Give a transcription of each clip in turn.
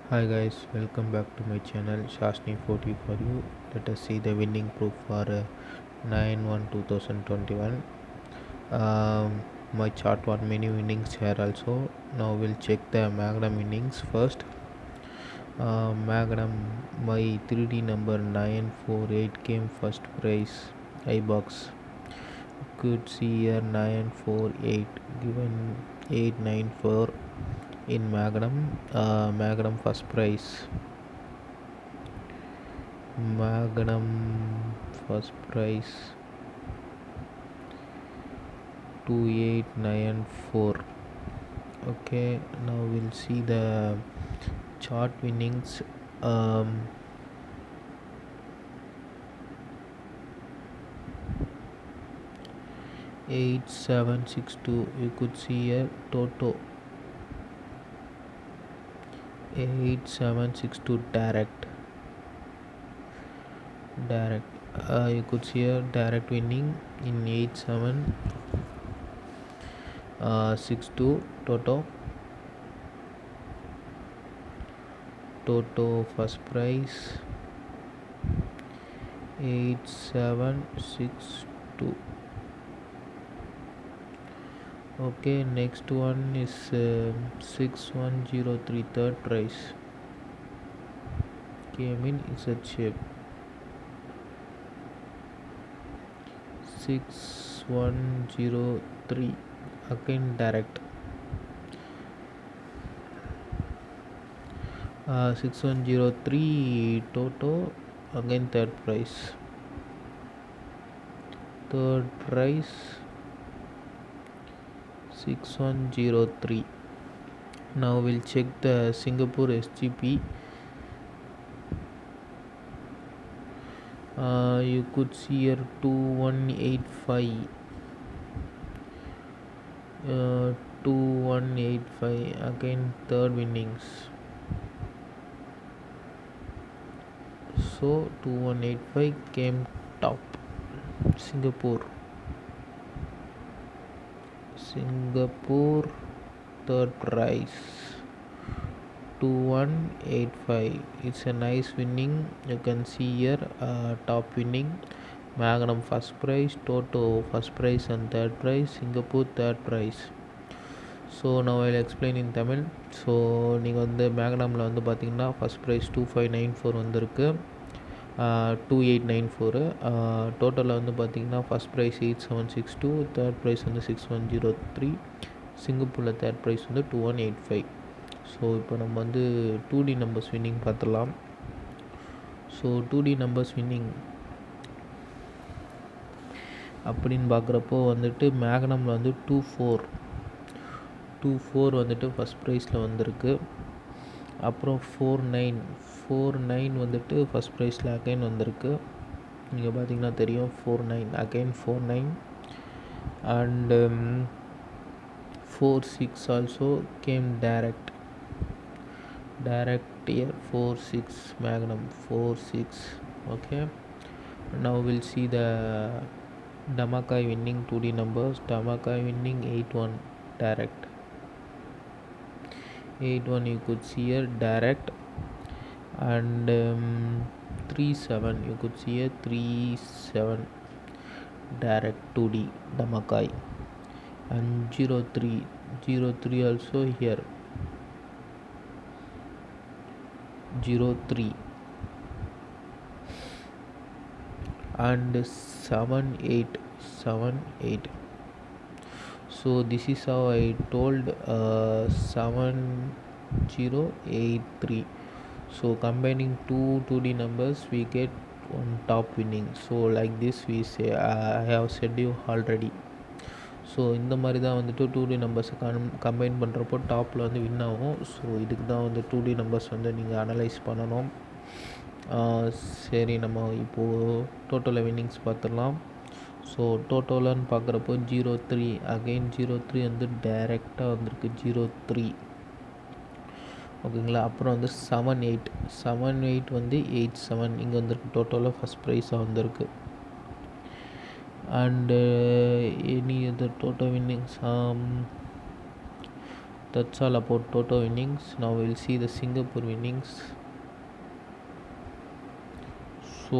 Hi guys, welcome back to my channel Shashni 40 for you. Let us see the winning proof for 9/1/2021. My chart won many winnings here also. Now we'll check the Magnum winnings first. Magnum, my 3D number 948 came first prize. iBox. Could see here 948 given 894 in Magnum. Magnum first prize. Magnum first prize 2894. Okay, now we'll see the chart winnings. um 8762, you could see here Toto 8762 direct. You could see here direct winning in 8762 Toto first prize 8762. Okay, next one is 6103 third prize came in Z shape 6103 again direct. 6103 Toto again third prize 6103. Now we'll check the Singapore SGP. You could see here 2185 2185 again third winnings. So 2185 came top. Singapore third prize 2185. It's a nice winning. You can see here top winning. Magnum first prize, Toto first prize and third prize, Singapore third prize. So நான் will explain in Tamil. So நீங்கள் வந்து மேக்னமில் வந்து பார்த்தீங்கன்னா first prize 2594 வந்திருக்கு, 2894. டோட்டலில் வந்து பார்த்தீங்கன்னா first prize 8762, third prize வந்து 6103, சிங்கப்பூரில் தேர்ட் ப்ரைஸ் வந்து 2185. ஸோ இப்போ நம்ம வந்து 2D நம்பர்ஸ் வின்னிங் பார்த்துடலாம். ஸோ 2D நம்பர்ஸ் வின்னிங் அப்படின்னு பார்க்குறப்போ வந்துட்டு மேக்னமில் வந்து 24 வந்துட்டு ஃபஸ்ட் ப்ரைஸில் வந்திருக்கு. அப்புறம் 49 வந்துட்டு ஃபஸ்ட் ப்ரைஸில் அகைன் வந்திருக்கு. நீங்கள் பார்த்தீங்கன்னா தெரியும் 49 again 49 and 46 also came direct year 46 Magnum 46. Okay, now we'll see the Damakai winning 2D numbers. Damakai winning 81 direct 81, you could see here direct. And 37, you could see here 37 direct 2D Damakai. And 03 also here 03 and 78. So this is how I told 7083. So combining two 2D numbers we get one top winning. So like this we say, I have said you already. So இந்த மாதிரி தான் வந்துட்டு 2D நம்பர்ஸை combine பண்ணுறப்போ டாப்பில் வந்து win ஆகும். So இதுக்கு தான் வந்து 2D நம்பர்ஸ் வந்து நீங்கள் அனலைஸ் பண்ணணும். சரி, நம்ம இப்போது டோட்டலில் வின்னிங்ஸ் பார்த்துடலாம். ஸோ டோட்டலான்னு பார்க்குறப்போ 03 அகெயின் 03 வந்து டைரெக்டாக வந்திருக்கு 03. ஓகேங்களா. அப்புறம் வந்து 78 வந்து 87 இங்கே வந்திருக்கு. டோட்டலாக ஃபஸ்ட் ப்ரைஸாக வந்திருக்கு. and any other total winnings That's all about Toto winnings. Now we'll see the Singapore winnings. So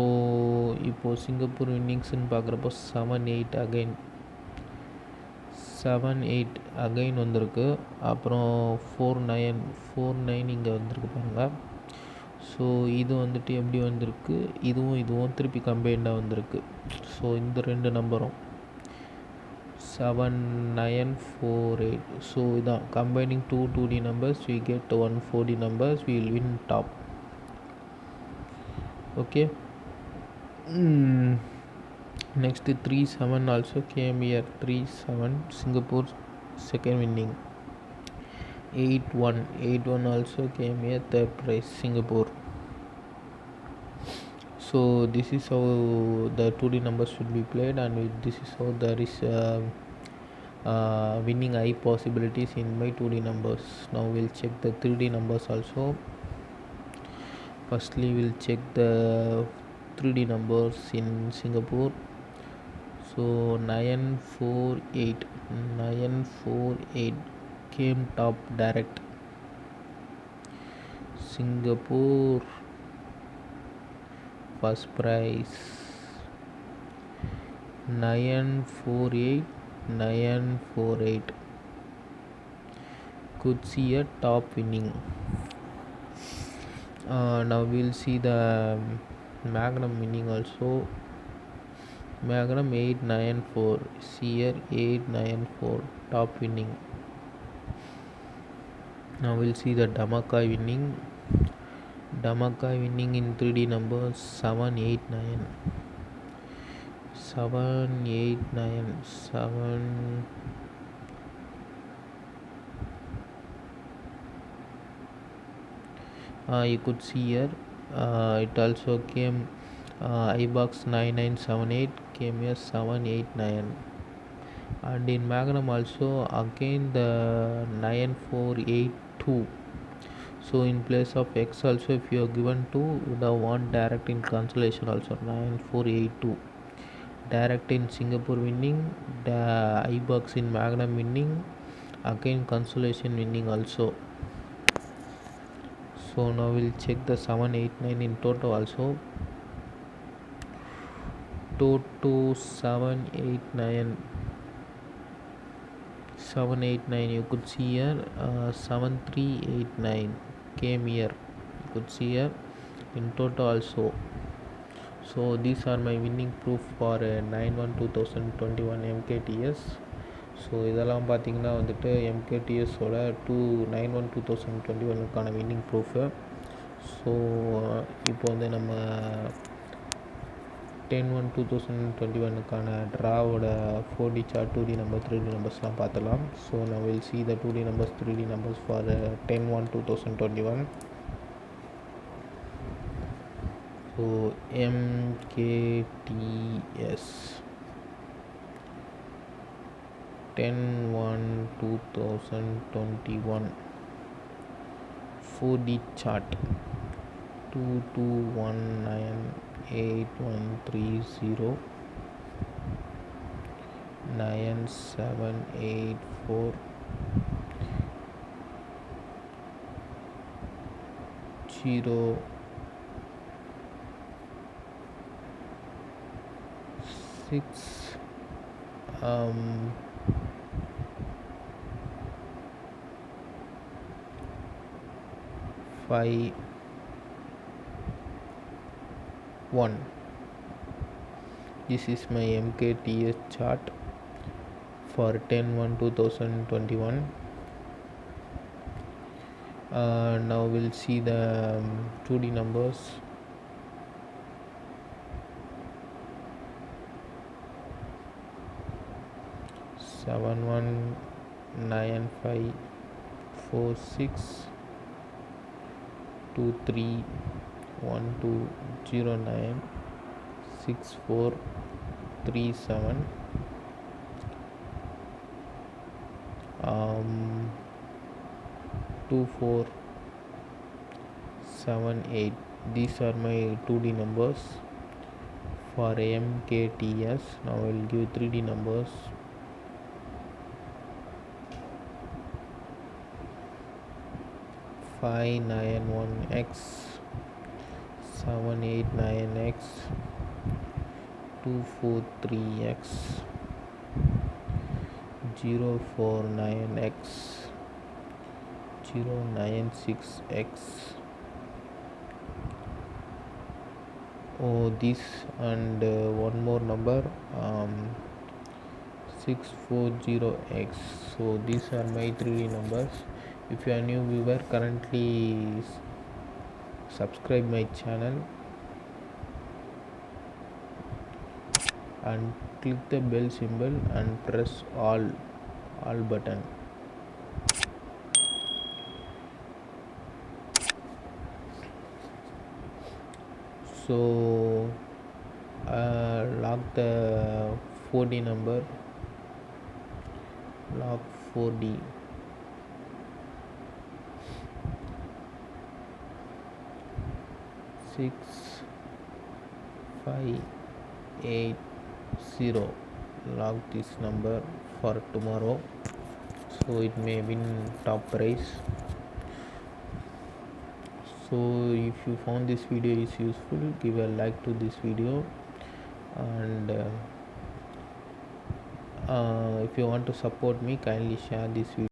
இப்போது சிங்கப்பூர் இன்னிங்ஸ்ன்னு பார்க்குறப்போ 7-8 அகைன் 7-8 அகைன் வந்திருக்கு. அப்புறம் 4-9 இங்கே வந்திருக்கு பாருங்கள். ஸோ இது வந்துட்டு எப்படி வந்திருக்கு, இதுவும் திருப்பி கம்பைண்டாக வந்திருக்கு. ஸோ இந்த ரெண்டு நம்பரும் 7-9-4-8. ஸோ இதான் combining 2 2D numbers we get 1 4D numbers, we will win top. Okay. Next 3-7 also came here. 3-7 Singapore second winning. 8-1 also came here, third prize Singapore. So this is how the 2D numbers should be played, and this is how there is winning high possibilities in my 2D numbers. Now we'll check the 3D numbers also. Firstly we'll check the 3D numbers in Singapore. So 948 came top direct. Singapore first prize 948 could see a top winning. Now we'll see the Magnum winning also. Magnum 894, see here 894 top winning. Now we'll see the Dhamaka winning. Dhamaka winning in 3D numbers 789. You could see here it also came iBox 9978 came here 789, and in Magnum also again the 9482. So in place of X also, if you are given 2, the 1 direct in consolation also 9482 direct in Singapore winning, the iBox in Magnum winning, again consolation winning also. So now we'll check the 789 in Toto also. Toto 789 you could see here 7389 came here, you could see here in Toto also. So these are my winning proof for 9/1/2021 MKTS. So இதெல்லாம் பார்த்திங்கன்னா வந்துட்டு எம்கேடிஎஸோட 9/1/2021 winning proof. So இப்போ வந்து நம்ம 10/1/2021 ட்ராவோட 4D chart 2D number 3D நம்பர்ஸ்லாம் பார்த்துலாம். So நான் will see the 2D numbers 3D numbers for 10/1/2021. So MKTS 10/1/2021 4D chart 22198130 9784 06 5 1. This is my MKTS chart for 10/1/2021. Now we'll see the 2D numbers. Seven 19546 231209 6437 2478. These are my 2D numbers for MKTS. Now I will give 3D numbers. 591x 789x 243x 049x 096x. Oh, this and one more number, 640x. So these are my 3D numbers. If you are new viewer, currently subscribe my channel and click the bell symbol and press all button. So lock the 4D number, lock 4D. Six 580. Log this number for tomorrow, so it may win top prize. So if you found this video is useful, give a like to this video, and if you want to support me, kindly share this video.